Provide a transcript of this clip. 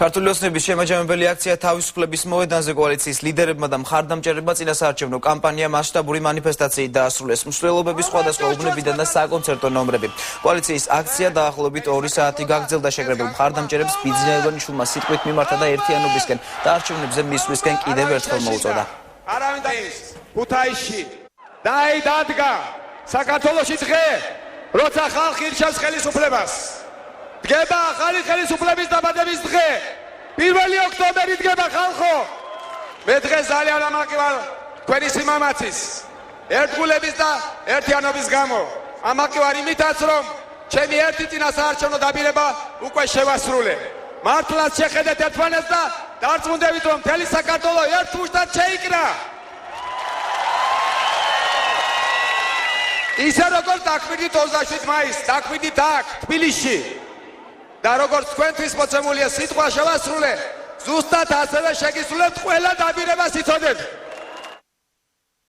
ქართული ოცნების შემაჯამებელი აქცია თავისუფლების მოედანზე კოალიციის ლიდერებმა და მხარდამჭერებმა წინასაარჩევნო კამპანია მასშტაბური მანიფესტაციით დაასრულეს. მსვლელობების სხვადასხვა უბნებიდან და საკონცერტო ნომრები. კოალიციის აქცია დაახლოებით 2 საათი გაგრძელდა. შეკრებილ მხარდამჭერებს ბიძინაევანიშვილმა სიტყვით მიმართა და ერთიანობისკენ და არჩევნებზე მისვლისკენ კიდევ ერთხელ მოუწოდა. არავინ დაის ქუთაისში დაიდგა საქართველოში დღე, როცა ხალხი ირჩევს ხელისუფლებას. დგება ახალი ხელისუფლების დაბადების დღე. 1 ოქტომბერი დგება ხალხო. მე დღეს ძალიან ამაყივარ თქვენი სიმამაცის, ერთგულების და ერთიანობის გამო. ამაყივარ იმითაც, რომ ჩემი ერთი წინასაარჩევნო დაბირება უკვე შევასრულე. მართლაც შეხედეთ ერთმანეთს და დარწმუნდებით, რომ მთელი საქართველო ერთ მუშტად შეიკრა. ისე როგორც დაკვირდით 27 მაისს, დაკვირდით აქ თბილისში. და როგორც თქვენთვის მოცემულია სიტყვა შევასრულე, ზუსტად ასევე შეგისრულებთ ყველა დაბირებას იცოდეთ.